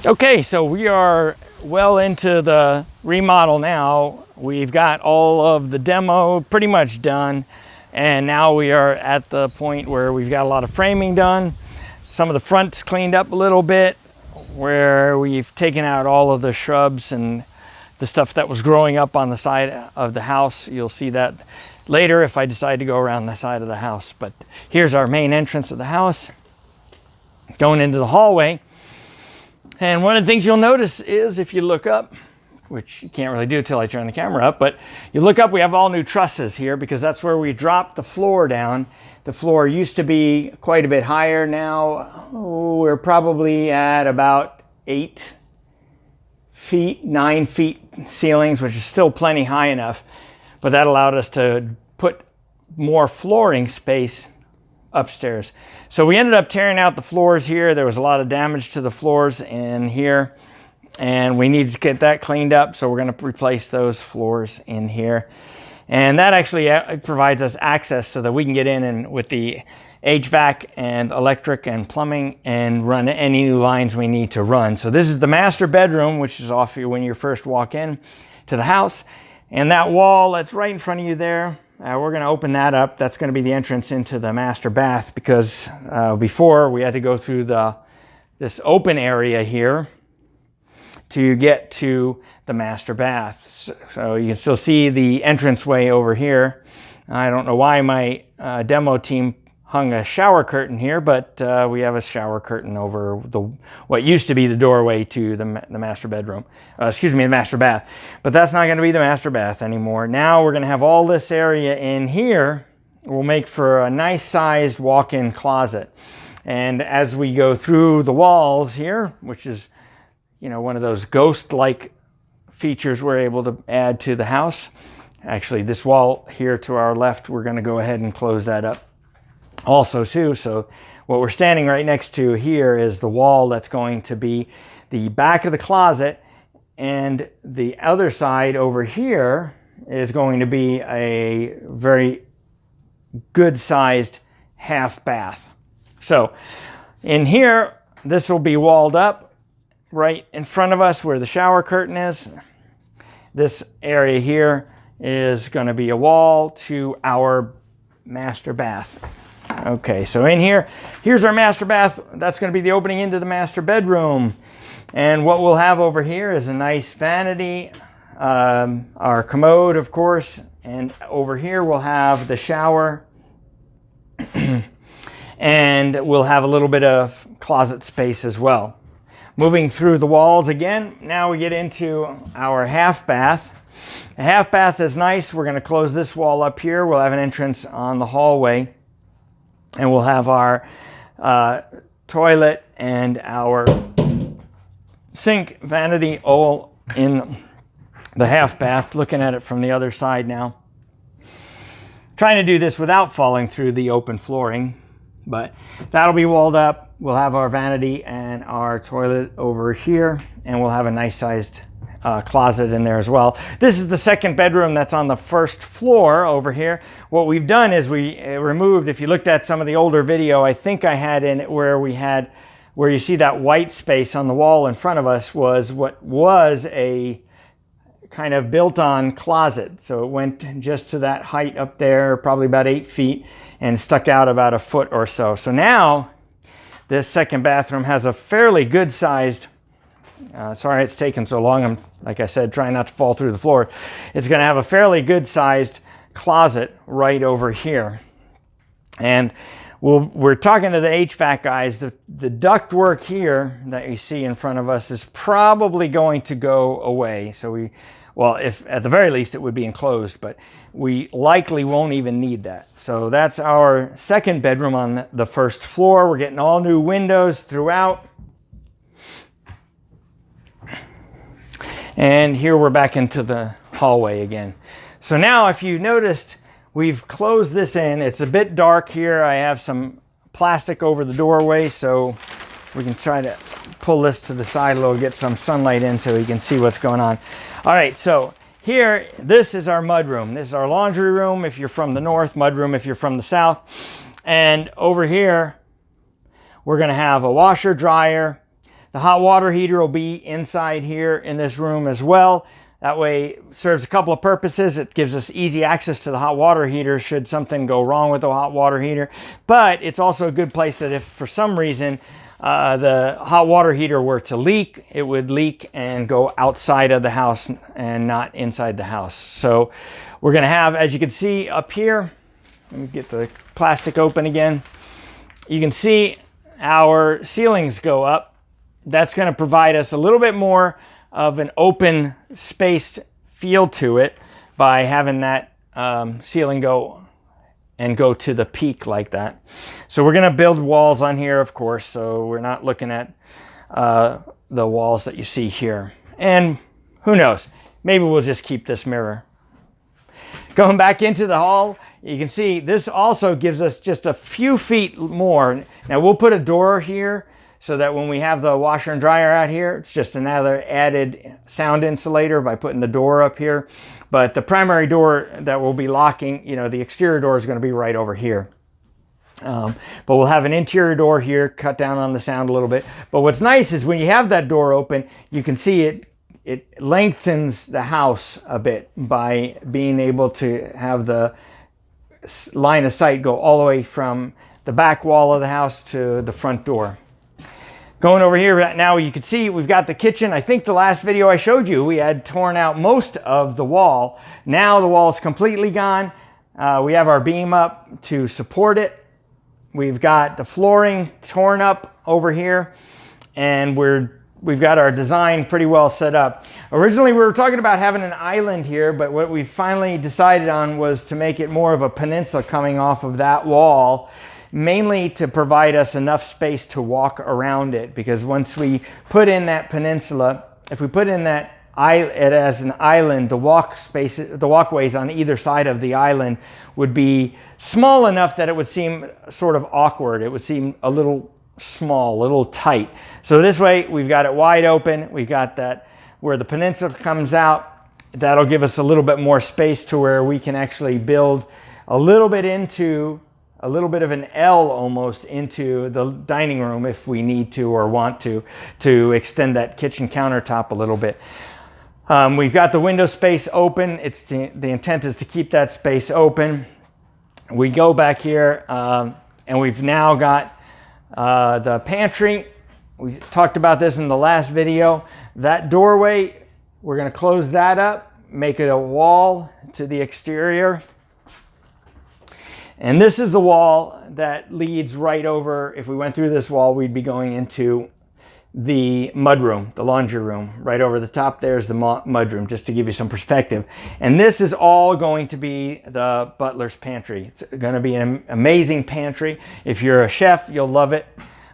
Okay, so we are well into the remodel now. We've got all of the demo pretty much done, and now we are at the point where we've got a lot of framing done. Some of the fronts cleaned up a little bit, where we've taken out all of the shrubs and the stuff that was growing up on the side of the house. You'll see that later if I decide to go around the side of the house. But here's our main entrance of the house, going into the hallway. And one of the things you'll notice is if you look up, which you can't really do till I turn the camera up, but you look up, we have all new trusses here because that's where we dropped the floor down. The floor used to be quite a bit higher. Now we're probably at about 8 feet, 9 feet ceilings, which is still plenty high enough, but that allowed us to put more flooring space upstairs. So we ended up tearing out the floors here. There was a lot of damage to the floors in here, and we need to get that cleaned up. So we're going to replace those floors in here. And that actually provides us access so that we can get in and with the HVAC and electric and plumbing and run any new lines we need to run. So this is the master bedroom, which is off here when you first walk in to the house. And that wall that's right in front of you there, we're going to open that up. That's going to be the entrance into the master bath because before we had to go through this open area here to get to the master bath. So you can still see the entranceway over here. I don't know why my demo team hung a shower curtain here, but we have a shower curtain over what used to be the doorway to the master bedroom. The master bath. But that's not going to be the master bath anymore. Now we're going to have all this area in here. Will make for a nice sized walk-in closet. And as we go through the walls here, which is, one of those ghost-like features we're able to add to the house. Actually, this wall here to our left, we're going to go ahead and close that up also too. So what we're standing right next to here is the wall that's going to be the back of the closet, and the other side over here is going to be a very good sized half bath. So in here, this will be walled up right in front of us where the shower curtain is. This area here is going to be a wall to our master bath. Okay, so in here, here's our master bath. That's going to be the opening into the master bedroom. And what we'll have over here is a nice vanity, our commode, of course. And over here, we'll have the shower. And we'll have a little bit of closet space as well. Moving through the walls again, now we get into our half bath. A half bath is nice. We're going to close this wall up here. We'll have an entrance on the hallway. And we'll have our toilet and our sink vanity all in the half bath. Looking at it from the other side now. Trying to do this without falling through the open flooring, but that'll be walled up. We'll have our vanity and our toilet over here, and we'll have a nice sized closet in there as well. This is the second bedroom that's on the first floor over here. What we've done is we removed, if you looked at some of the older video, I think I had in it where you see that white space on the wall in front of us was what was a kind of built-on closet. So it went just to that height up there, probably about 8 feet, and stuck out about a foot or so. So now this second bathroom has a fairly good sized, sorry it's taken so long, I'm, like I said, trying not to fall through the floor. It's going to have a fairly good sized closet right over here. And we're talking to the HVAC guys. The duct work here that you see in front of us is probably going to go away. So if at the very least it would be enclosed, but we likely won't even need that. So that's our second bedroom on the first floor. We're getting all new windows throughout. And here we're back into the hallway again. So now if you noticed, we've closed this in. It's a bit dark here. I have some plastic over the doorway, so we can try to pull this to the side a little, get some sunlight in so you can see what's going on. All right, so here, this is our mud room. This is our laundry room if you're from the north, mud room if you're from the south. And over here, we're gonna have a washer, dryer, The hot water heater will be inside here in this room as well. That way it serves a couple of purposes. It gives us easy access to the hot water heater should something go wrong with the hot water heater. But it's also a good place that if for some reason the hot water heater were to leak, it would leak and go outside of the house and not inside the house. So we're going to have, as you can see up here, let me get the plastic open again. You can see our ceilings go up. That's going to provide us a little bit more of an open spaced feel to it by having that ceiling go to the peak like that. So we're going to build walls on here, of course, so we're not looking at the walls that you see here. And who knows, maybe we'll just keep this mirror. Going back into the hall, you can see this also gives us just a few feet more. Now we'll put a door here so that when we have the washer and dryer out here, it's just another added sound insulator by putting the door up here. But the primary door that we'll be locking, you know, the exterior door is going to be right over here. But we'll have an interior door here, cut down on the sound a little bit. But what's nice is when you have that door open, you can see it lengthens the house a bit by being able to have the line of sight go all the way from the back wall of the house to the front door. Going over here right now, you can see we've got the kitchen. I think the last video I showed you, we had torn out most of the wall. Now the wall is completely gone. We have our beam up to support it. We've got the flooring torn up over here, and we've got our design pretty well set up. Originally, we were talking about having an island here, but what we finally decided on was to make it more of a peninsula coming off of that wall, mainly to provide us enough space to walk around it. Because once we put in that peninsula, if we put in it as an island, the walkways on either side of the island would be small enough that it would seem sort of awkward. It would seem a little small, a little tight. So this way we've got it wide open. We've got that where the peninsula comes out. That'll give us a little bit more space to where we can actually build a little bit of an L almost into the dining room if we need to or want to extend that kitchen countertop a little bit. We've got the window space open. It's the intent is to keep that space open. We go back here and we've now got the pantry. We talked about this in the last video. That doorway, we're going to close that up, make it a wall to the exterior. And this is the wall that leads right over. If we went through this wall, we'd be going into the mudroom, the laundry room. Right over the top there's the mudroom, just to give you some perspective. And this is all going to be the butler's pantry. It's going to be an amazing pantry. If you're a chef, you'll love it.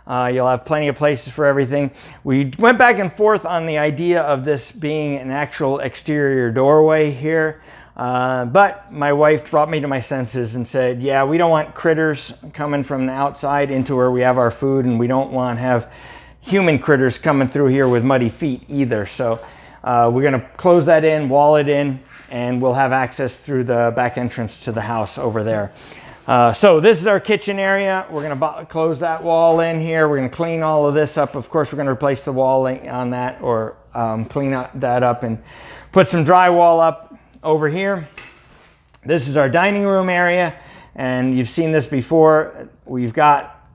You'll have plenty of places for everything. We went back and forth on the idea of this being an actual exterior doorway here. But my wife brought me to my senses and said, yeah, we don't want critters coming from the outside into where we have our food, and we don't want to have human critters coming through here with muddy feet either. So we're going to close that in, wall it in, and we'll have access through the back entrance to the house over there. So this is our kitchen area. We're going to close that wall in here. We're going to clean all of this up. Of course, we're going to replace the wall on that, or clean that up and put some drywall up over here. This is our dining room area, and you've seen this before. We've got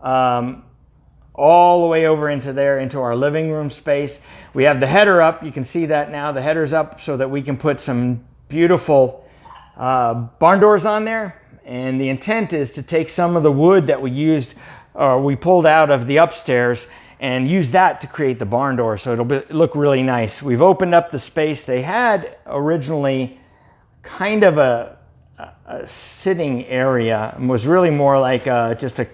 all the way over into there, into our living room space. We have the header up. You can see that now. The header's up so that we can put some beautiful barn doors on there. And the intent is to take some of the wood that we used, or we pulled out of the upstairs, and use that to create the barn door, so it'll look really nice. We've opened up the space. They had originally kind of a sitting area, and was really more like just a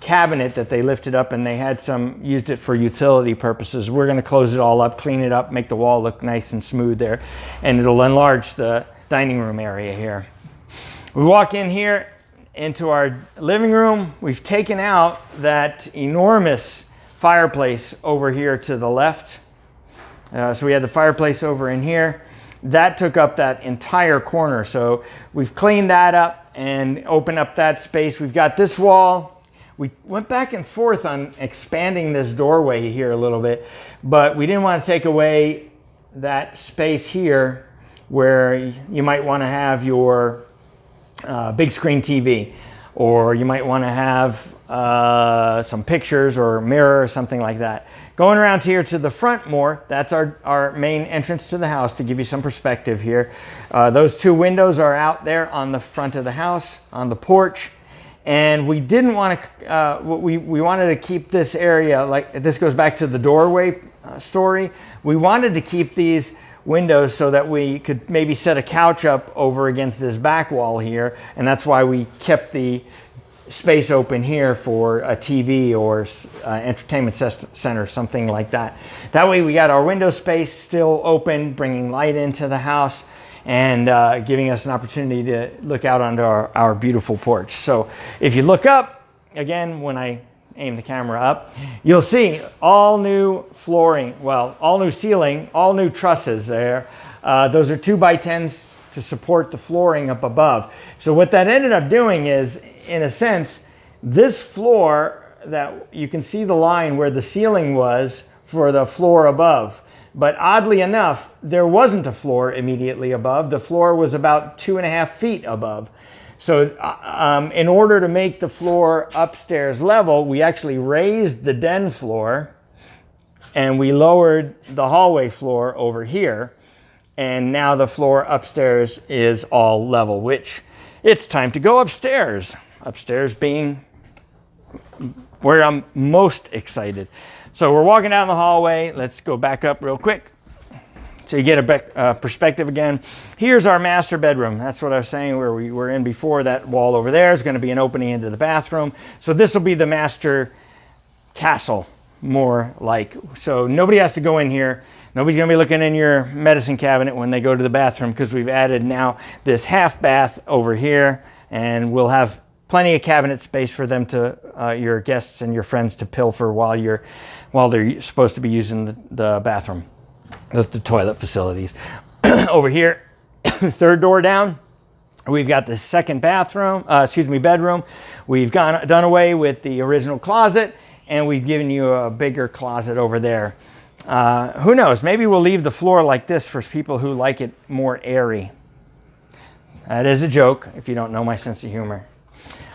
cabinet that they lifted up, and they had used it for utility purposes. We're going to close it all up, clean it up, make the wall look nice and smooth there, and it'll enlarge the dining room area here. We walk in here into our living room. We've taken out that enormous fireplace over here to the left. So we had the fireplace over in here. That took up that entire corner. So we've cleaned that up and opened up that space. We've got this wall. we went back and forth on expanding this doorway here a little bit, but we didn't want to take away that space here where you might want to have your big screen TV, or you might want to have some pictures or a mirror or something like that. Going around here to the front more, that's our main entrance to the house, to give you some perspective here. Those two windows are out there on the front of the house, on the porch. And we didn't want to, we wanted to keep this area, like this goes back to the doorway story. We wanted to keep these windows so that we could maybe set a couch up over against this back wall here. And that's why we kept the space open here for a TV or entertainment center, something like that. That way we got our window space still open, bringing light into the house and giving us an opportunity to look out onto our beautiful porch. So if you look up, again, when I aim the camera up, you'll see all new flooring, well, all new ceiling, all new trusses there. Those are 2x10s to support the flooring up above. So what that ended up doing is, in a sense, this floor that you can see the line where the ceiling was for the floor above. But oddly enough, there wasn't a floor immediately above. The floor was about 2.5 feet above. So in order to make the floor upstairs level, we actually raised the den floor and we lowered the hallway floor over here. And now the floor upstairs is all level, which it's time to go upstairs. Upstairs being where I'm most excited. So we're walking down the hallway. Let's go back up real quick so you get a perspective again. Here's our master bedroom. That's what I was saying, where we were in before. That wall over there is going to be an opening into the bathroom. So this will be the master castle, more like. So nobody has to go in here. Nobody's going to be looking in your medicine cabinet when they go to the bathroom, because we've added now this half bath over here, and we'll have plenty of cabinet space for them to, your guests and your friends, to pilfer while they're supposed to be using the bathroom, the toilet facilities. Over here, third door down, we've got the second bedroom. We've done away with the original closet, and we've given you a bigger closet over there. Who knows? Maybe we'll leave the floor like this for people who like it more airy. That is a joke, if you don't know my sense of humor.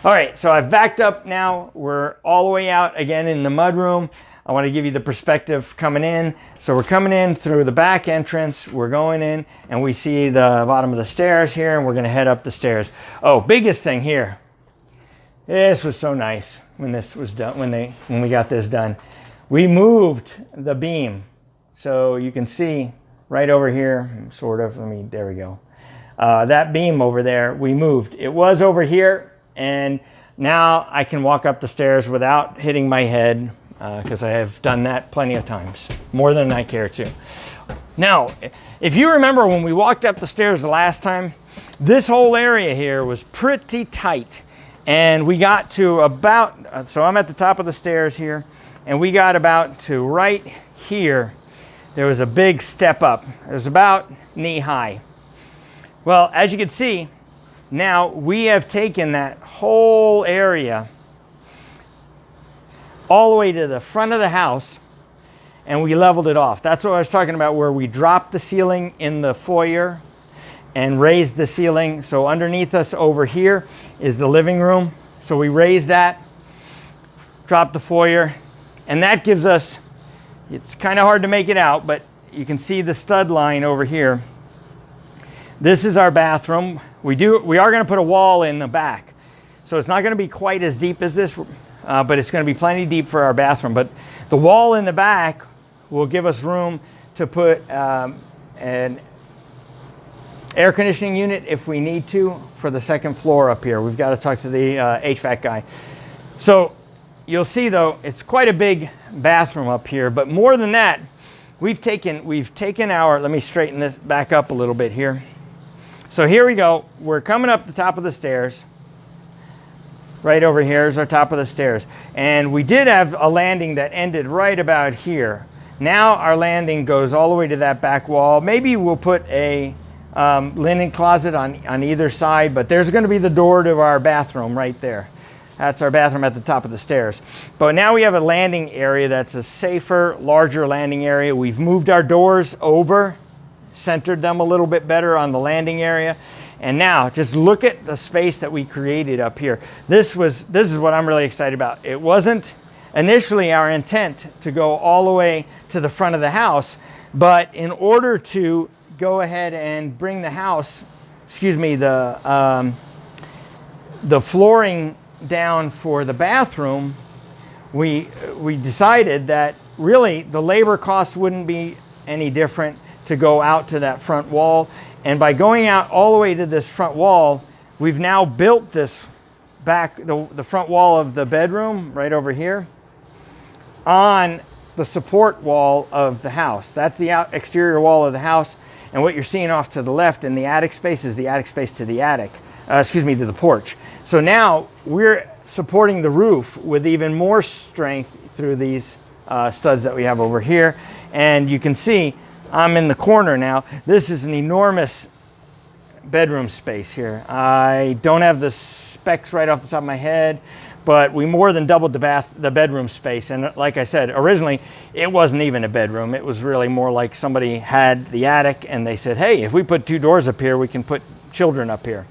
All right, so I've backed up now. We're all the way out again in the mudroom. I want to give you the perspective coming in. So we're coming in through the back entrance. We're going in and we see the bottom of the stairs here, and we're going to head up the stairs. Oh, biggest thing here. This was so nice when this was done, when we got this done. We moved the beam. So you can see right over here, sort of, there we go. That beam over there, we moved. It was over here, and now I can walk up the stairs without hitting my head, because I have done that plenty of times, more than I care to. Now, if you remember when we walked up the stairs the last time, this whole area here was pretty tight. And we got to about, so I'm at the top of the stairs here, and we got about to right here. There was a big step up. It was about knee high. Well, as you can see, now we have taken that whole area all the way to the front of the house, and we leveled it off. That's what I was talking about, where we dropped the ceiling in the foyer and raised the ceiling. So underneath us over here is the living room. So we raised that, dropped the foyer, and that gives us, it's kind of hard to make it out, but you can see the stud line over here. This is our bathroom. We are going to put a wall in the back. So it's not going to be quite as deep as this, but it's going to be plenty deep for our bathroom. But the wall in the back will give us room to put an air conditioning unit if we need to for the second floor up here. We've got to talk to the HVAC guy. So you'll see though, it's quite a big bathroom up here, but more than that, we've taken our, let me straighten this back up a little bit here. So here we go. We're coming up the top of the stairs. Right over here is our top of the stairs. And we did have a landing that ended right about here. Now our landing goes all the way to that back wall. Maybe we'll put a linen closet on either side, but there's going to be the door to our bathroom right there. That's our bathroom at the top of the stairs. But now we have a landing area that's a safer, larger landing area. We've moved our doors over, centered them a little bit better on the landing area. And now just look at the space that we created up here. This is what I'm really excited about. It wasn't initially our intent to go all the way to the front of the house, but in order to go ahead and bring the house, the flooring down for the bathroom, we decided that really the labor cost wouldn't be any different to go out to that front wall. And by going out all the way to this front wall, we've now built this the front wall of the bedroom right over here on the support wall of the house. That's the exterior wall of the house. And what you're seeing off to the left in the attic space is the attic space to the attic, to the porch. So now we're supporting the roof with even more strength through these studs that we have over here. And you can see I'm in the corner now. This is an enormous bedroom space here. I don't have the specs right off the top of my head, but we more than doubled the bedroom space. And like I said, originally it wasn't even a bedroom. It was really more like somebody had the attic and they said, hey, if we put 2 doors up here, we can put children up here.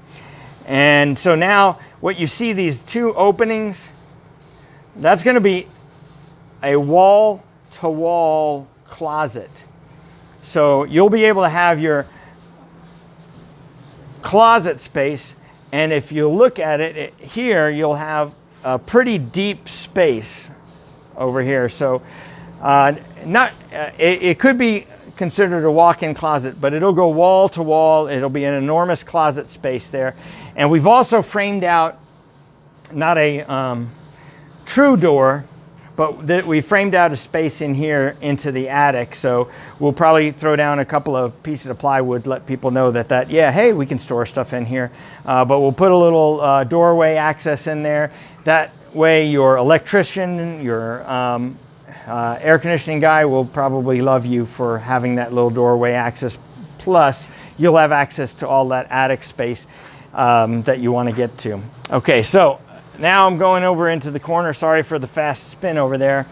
And so now what you see, these 2 openings, that's going to be a wall-to-wall closet. So you'll be able to have your closet space, and if you look at it here, you'll have a pretty deep space over here. So it could be considered a walk-in closet, but it'll go wall to wall. It'll be an enormous closet space there. And we've also framed out not a true door, but we framed out a space in here into the attic. So we'll probably throw down a couple of pieces of plywood to let people know that yeah, hey, we can store stuff in here. But we'll put a little doorway access in there. That way your electrician, your air conditioning guy will probably love you for having that little doorway access. Plus, you'll have access to all that attic space that you want to get to. Okay, so now I'm going over into the corner. Sorry for the fast spin over there.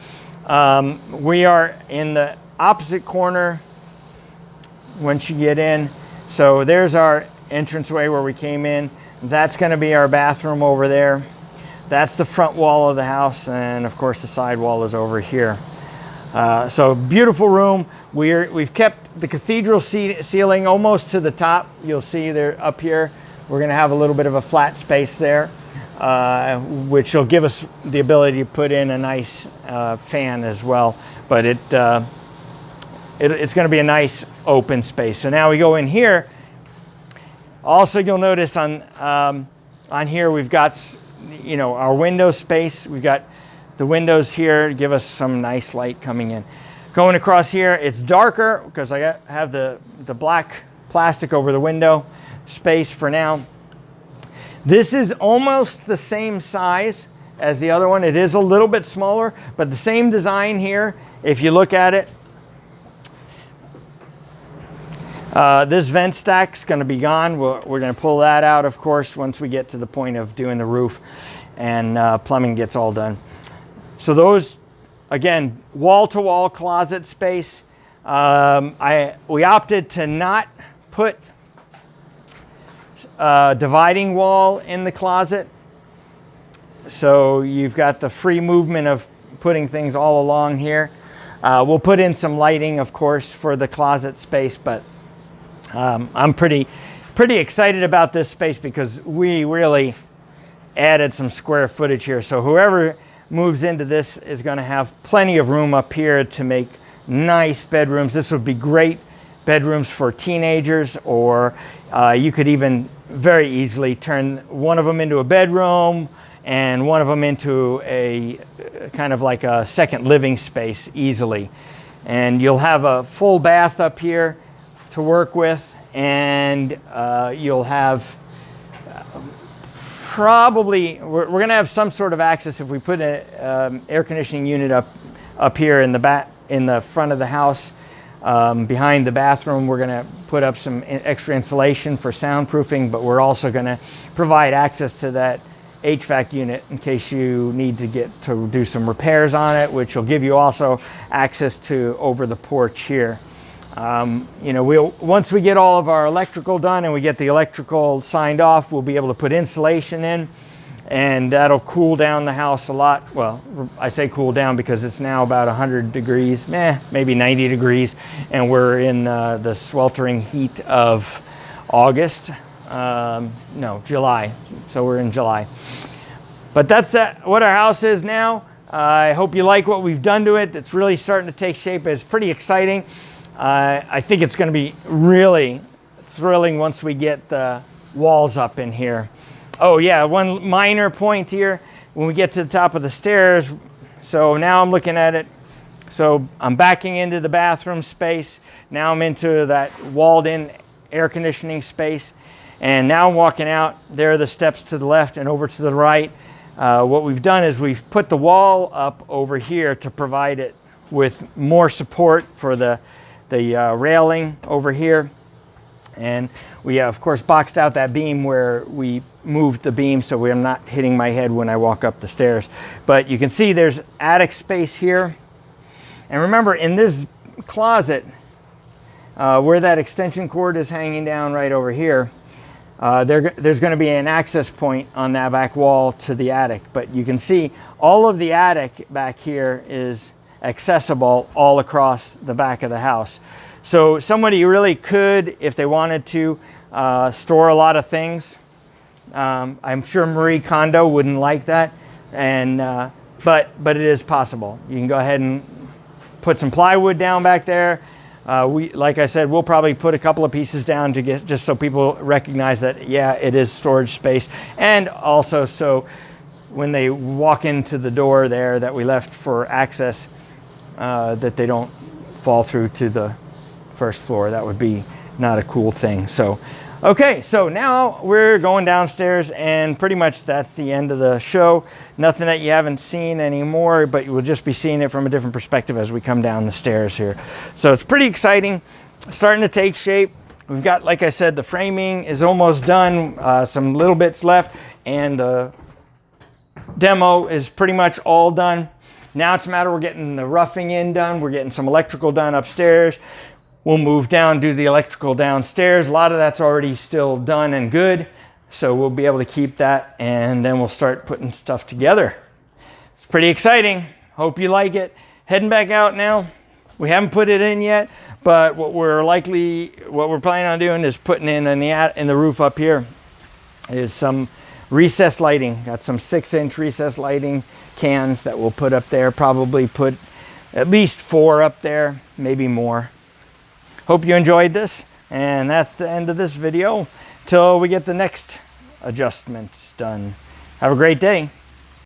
We are in the opposite corner once you get in. So there's our entranceway where we came in. That's going to be our bathroom over there. That's the front wall of the house, and of course the side wall is over here. So beautiful room. We've kept the cathedral ceiling almost to the top. You'll see there up here. We're going to have a little bit of a flat space there, which will give us the ability to put in a nice fan as well. But it's going to be a nice open space. So now we go in here. Also, you'll notice on here we've got our window space. We've got the windows here to give us some nice light coming in. Going across here, it's darker because I have the black plastic over the window space for now. This is almost the same size as the other one. It is a little bit smaller, but the same design here. If you look at it, this vent stack is going to be gone. We're going to pull that out, of course, once we get to the point of doing the roof and plumbing gets all done. So those, again, wall-to-wall closet space. We opted to not put dividing wall in the closet. So you've got the free movement of putting things all along here. We'll put in some lighting, of course, for the closet space, but I'm pretty excited about this space because we really added some square footage here. So whoever moves into this is going to have plenty of room up here to make nice bedrooms. This would be great bedrooms for teenagers, or you could even very easily turn one of them into a bedroom and one of them into a kind of like a second living space easily. And you'll have a full bath up here to work with, and you'll have probably, we're going to have some sort of access if we put an air conditioning unit up here in the front of the house. Behind the bathroom, we're going to put up some extra insulation for soundproofing, but we're also going to provide access to that HVAC unit in case you need to get to do some repairs on it, which will give you also access to over the porch here. You know, once we get all of our electrical done and we get the electrical signed off, we'll be able to put insulation in, and that'll cool down the house a lot. Well, I say cool down because it's now about 100 degrees, maybe 90 degrees, and we're in the sweltering heat of August. No, July. So we're in July. But that's what our house is now. I hope you like what we've done to it. It's really starting to take shape. It's pretty exciting. I think it's going to be really thrilling once we get the walls up in here. Oh yeah, one minor point here. When we get to the top of the stairs, so now I'm looking at it. So I'm backing into the bathroom space. Now I'm into that walled-in air conditioning space. And now I'm walking out. There are the steps to the left and over to the right. What we've done is we've put the wall up over here to provide it with more support for the railing over here. And we of course boxed out that beam where we moved the beam so I'm not hitting my head when I walk up the stairs. But you can see there's attic space here. And remember, in this closet, where that extension cord is hanging down right over here, there's going to be an access point on that back wall to the attic. But you can see all of the attic back here is accessible all across the back of the house. So somebody really could, if they wanted to, store a lot of things. I'm sure Marie Kondo wouldn't like that, and but it is possible. You can go ahead and put some plywood down back there. Like I said, we'll probably put a couple of pieces down to get, just so people recognize that, yeah, it is storage space. And also so when they walk into the door there that we left for access, that they don't fall through to the first floor. That would be not a cool thing. So, okay, so now we're going downstairs, and pretty much that's the end of the show. Nothing that you haven't seen anymore, but you will just be seeing it from a different perspective as we come down the stairs here. So it's pretty exciting, starting to take shape. We've got, like I said, the framing is almost done, some little bits left, and the demo is pretty much all done. Now it's a matter we're getting the roughing in done. We're getting some electrical done upstairs. We'll move down, do the electrical downstairs. A lot of that's already still done and good. So we'll be able to keep that, and then we'll start putting stuff together. It's pretty exciting. Hope you like it. Heading back out now. We haven't put it in yet, but what we're planning on doing is putting in the roof up here is some recessed lighting. Got some 6-inch recessed lighting cans that we'll put up there. Probably put at least 4 up there, maybe more. Hope you enjoyed this, and that's the end of this video till we get the next adjustments done. Have a great day.